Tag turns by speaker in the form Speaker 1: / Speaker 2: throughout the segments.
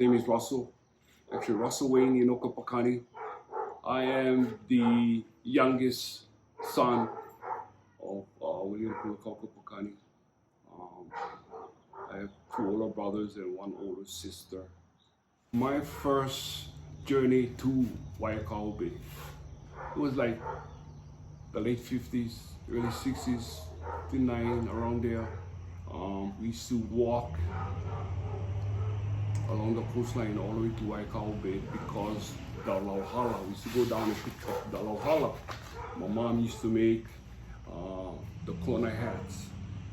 Speaker 1: name is Russell. Actually, Russell Wayne Inoka Pakani. I am the youngest son of William Kulakauka Pakani. I have two older brothers and one older sister. My first journey to Waikau Bay, it was like the late 50s, early 60s, 59, around there. We used to walk along the coastline all the way to Waikau Bay because the lauhala, we used to go down and pick up the lauhala. My mom used to make the kona hats,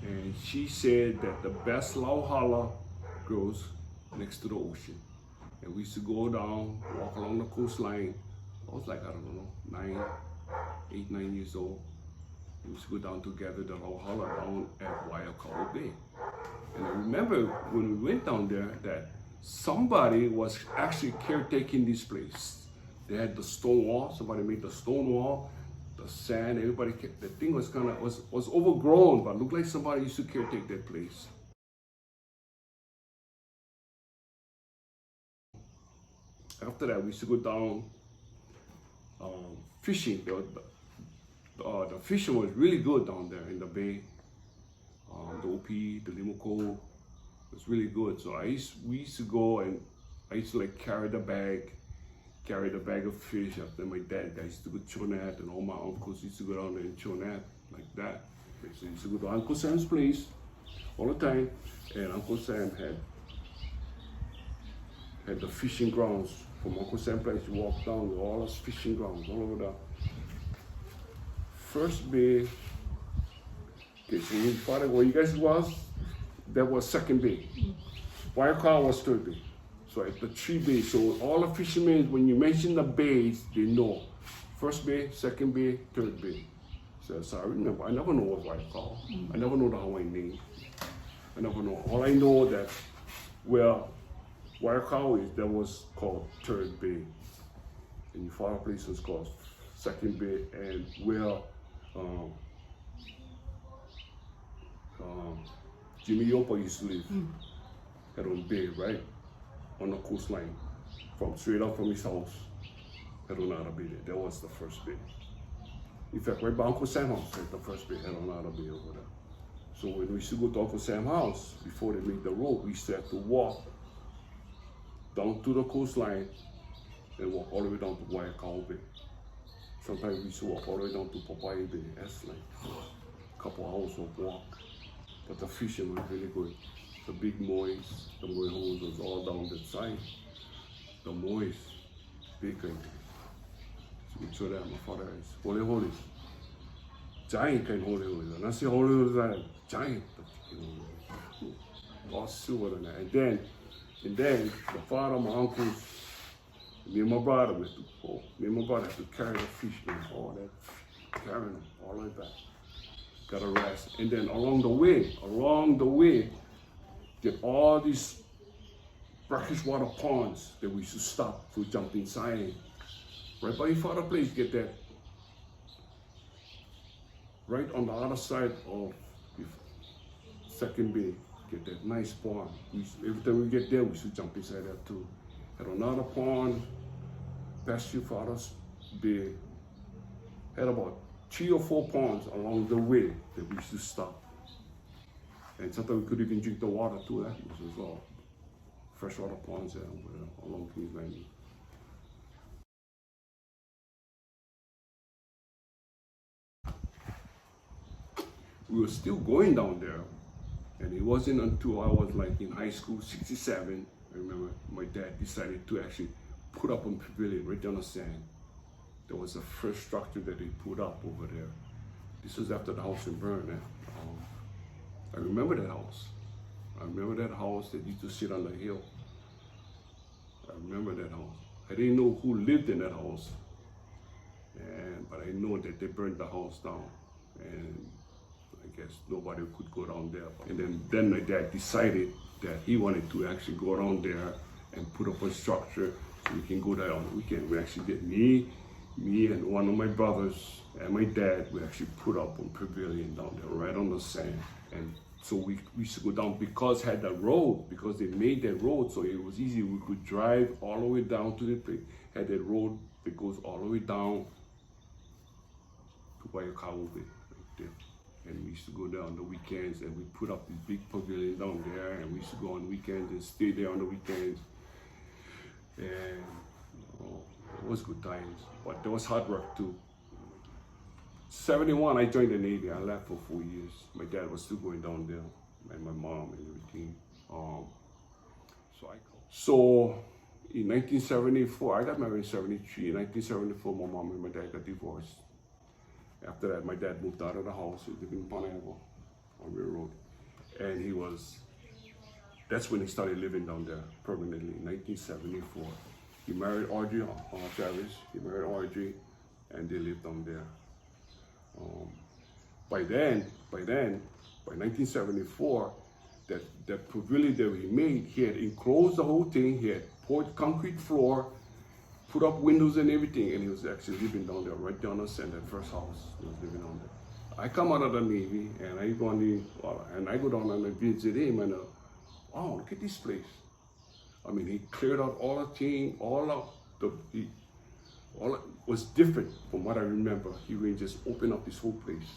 Speaker 1: and she said that the best lauhala grows next to the ocean. And we used to go down, walk along the coastline. I was like, I don't know, 8, 9 years old. We used to go down to gather the lauhala down at Waikau Bay. And I remember when we went down there that somebody was actually caretaking this place. They had the stone wall, somebody made the stone wall, the sand, everybody kept, the thing was was overgrown, but looked like somebody used to caretake that place. After that, we used to go down fishing. The fishing was really good down there in the bay. The OP, the Limoko was really good. So we used to go, and I used to like carry the bag of fish. After my dad, I used to go chonat, and all my uncles used to go down there and chonat like that. So I used to go to Uncle Sam's place all the time, and Uncle Sam had the fishing grounds. From Uncle Sam's place, you walk down with all those fishing grounds all over the first bay. Okay, so we thought where you guys was, that was second bay. Waikau was third bay. So at the 3 bays, so all the fishermen, when you mention the bays, they know. First bay, second bay, third bay. So I remember, I never know what Waikau. I never know the Hawaiian name. I never know. All I know that where Waikau is, that was called third bay. And your father place was called second bay, and where Jimmy Yopa used to live, had on bay, right? On the coastline, straight up from his house, had on out bay there. That was the first bay. In fact, right by Uncle Sam's house, had the first bay, had on out bay over there. So when we used to go to Uncle Sam's house, before they made the road, we used to have to walk down to the coastline and walk all the way down to Waikau Bay. Sometimes we used to walk all the way down to Papaya Bay. That's like a couple hours of walk. But the fishing was really good. The big mois, the moi holes was all down that side. The mois, big kind. So we saw that my father is holy. Giant kind holy. And I say holy like giant. All silver and that. And then the father, my uncles, me and my brother had to carry the fish and all that, carrying them all the way back. Got to rest. And then along the way, get all these brackish water ponds that we used to stop to jump inside. Right by your father's place, get that. Right on the other side of the second bay, get that nice pond. Every time we get there, we should jump inside that too. Had another pond, past your father's bay. Had about 3 or 4 ponds along the way that we used to stop. And sometimes we could even drink the water too. That was all freshwater ponds there along Queensland. We were still going down there, and it wasn't until I was like in high school, 67, I remember my dad decided to actually put up a pavilion right down the sand. That was the first structure that they put up over there. This was after the house in Bern. I remember that house. I remember that house that used to sit on the hill. I remember that house. I didn't know who lived in that house, but I know that they burned the house down. And I guess nobody could go down there. And then my dad decided that he wanted to actually go around there and put up a structure so we can go there on the weekend. We actually did. Me and one of my brothers and my dad, we actually put up a pavilion down there right on the sand. And So we used to go down because had the road, because they made that road, so it was easy. We could drive all the way down to the place. Had that road that goes all the way down to Waikawa right there. And we used to go there on the weekends, and we put up this big pavilion down there, and we used to go on the weekends and stay there on the weekends. And it was good times, but there was hard work too. 71, I joined the Navy. I left for 4 years. My dad was still going down there, and my mom and everything. So in 1974, I got married in 73. In 1974, my mom and my dad got divorced. After that, my dad moved out of the house. He lived in Pineapple on Railroad. And that's when he started living down there permanently, in 1974. He married Audrey Travis. He married Audrey, and they lived down there. By 1974, that pavilion that we made, he had enclosed the whole thing. He had poured concrete floor, put up windows and everything, and he was actually living down there, right down the center, that first house. He was living down there. I come out of the Navy, and I go down and I visit him, and wow, look at this place. I mean, he cleared out all the thing, all it was different from what I remember. He really just opened up this whole place.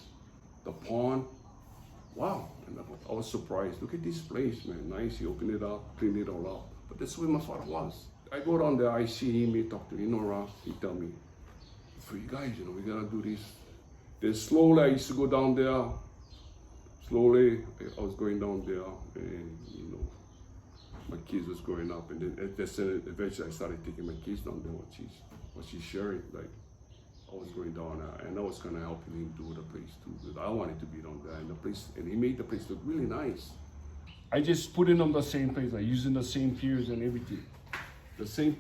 Speaker 1: The pond, wow, and I was surprised. Look at this place, man, nice. He opened it up, cleaned it all up. But that's where my father was. I go down there, I see him, he talk to me, Ra, he tell me, for you guys, we gotta do this. Then slowly I used to go down there. Slowly I was going down there, and my kids was growing up, and then eventually I started taking my kids down there, what she's sharing. Like, I was going down there, and I was kind of helping him do the place too, because I wanted to be down there, and he made the place look really nice. I just put it on the same place, like using the same piers and everything. The same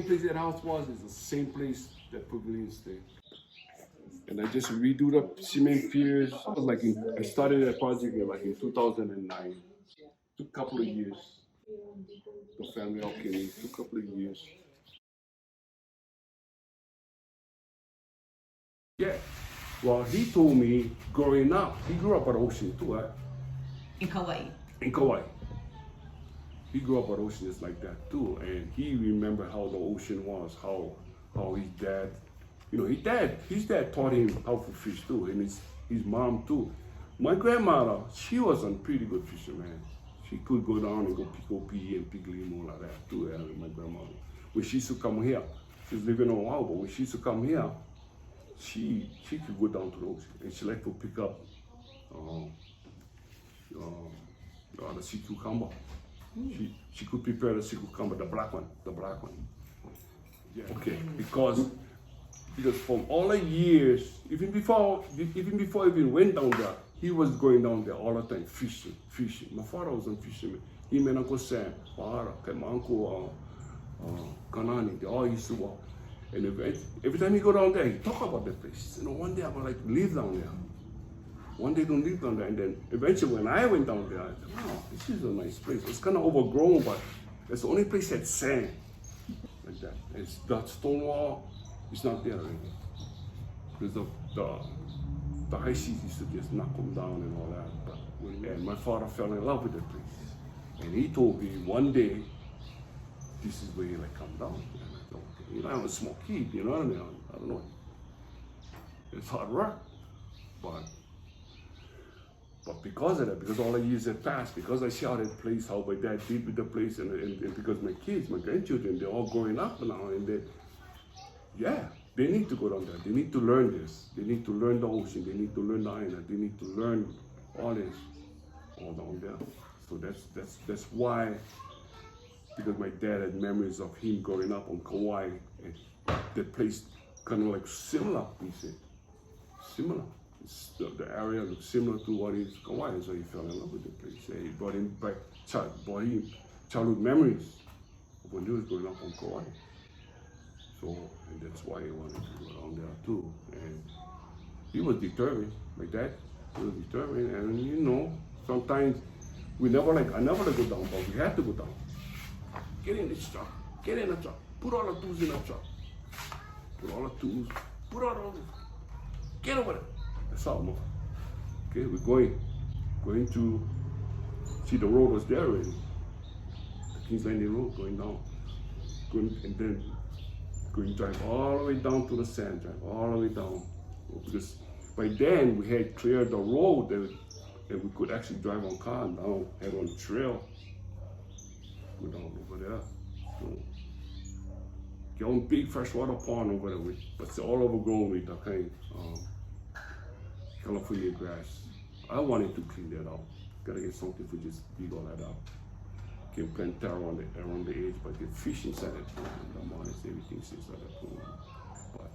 Speaker 1: place that house was is the same place that pavilion stayed. And I just redo the cement piers. I started that project in 2009. Took a couple of years. The family all came in. Took a couple of years. Yeah. Well, he told me growing up, he grew up at the ocean too, right?
Speaker 2: In Kauai.
Speaker 1: In Kauai. He grew up at the ocean just like that too, and he remembered how the ocean was, how his dad, his dad taught him how to fish too, and his mom too. My grandmother, she was a pretty good fisherman. She could go down and go pick OP and pick limo like that too, my grandmother. When she used to come here, she was living on Oahu, but when she used to come here, she could go down to the ocean, and she liked to pick up the sea cucumber. She could prepare the sea cucumber, the black one. Yeah. Okay, because from all the years, even before he even went down there, he was going down there all the time, fishing. My father was a fisherman. Him and Uncle Sam, my uncle Kanani, they all used to walk. And every time he go down there, he talk about that place. He said, one day I'm gonna live down there. One day I'm gonna live down there. And then eventually when I went down there, I thought, wow, this is a nice place. It's kind of overgrown, but it's the only place that had sand like that. It's the stone wall, it's not there anymore. Because the high seas used to just knock them down and all that. And my father fell in love with the place. And he told me one day, this is where you come down. And I thought, I'm a small kid, you know what I mean? I don't know. It's hard work. But because of that, because all the years had passed, because I see how that place, how my dad did with the place, and because my kids, my grandchildren, they're all growing up now, and they need to go down there. They need to learn this. They need to learn the ocean. They need to learn the island. They need to learn all this, all down there. So that's why, because my dad had memories of him growing up on Kauai, and the place kind of like similar, he said. Similar. The area looks similar to what is Kauai, so he fell in love with the place. He brought him back, childhood memories of when he was growing up on Kauai. So, and that's why he wanted to go down there too. And he was determined, my dad, he was determined. And sometimes I never let go down, but we had to go down. Get in this truck, get in the truck, put all the tools in the truck. Put all the tools, put all the, get over there. That's all, man. Okay, we're going to See, the road was there already. The Kings Landing Road going down. And then going drive all the way down to the sand, drive all the way down. Because by then we had cleared the road that we could actually drive on car down, head on the trail. Go down over there. So, get on big freshwater pond over there, but it's all overgrown with the kind of California grass. I wanted to clean that out. Gotta get something to just dig all that out. Can plant taro around the edge, but get fish inside that pond. The monitors, everything's inside that pond. But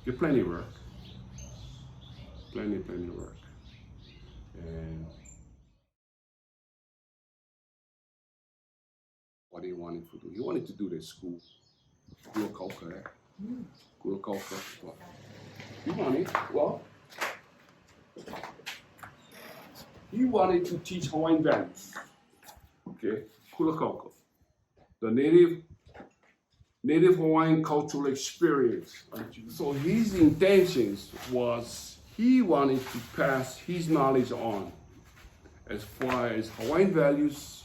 Speaker 1: get plenty of work. Plenty of work. And what he wanted to do. He wanted to do the school of culture, School of culture. Well, he wanted to teach Hawaiian values. Okay, School of culture. The native Hawaiian cultural experience. So his intentions was he wanted to pass his knowledge on as far as Hawaiian values,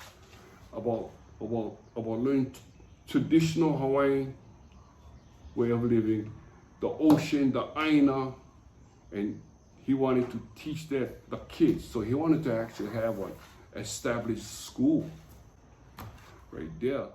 Speaker 1: about learning traditional Hawaiian way of living, the ocean, the aina, and he wanted to teach that the kids. So he wanted to actually have an established school right there.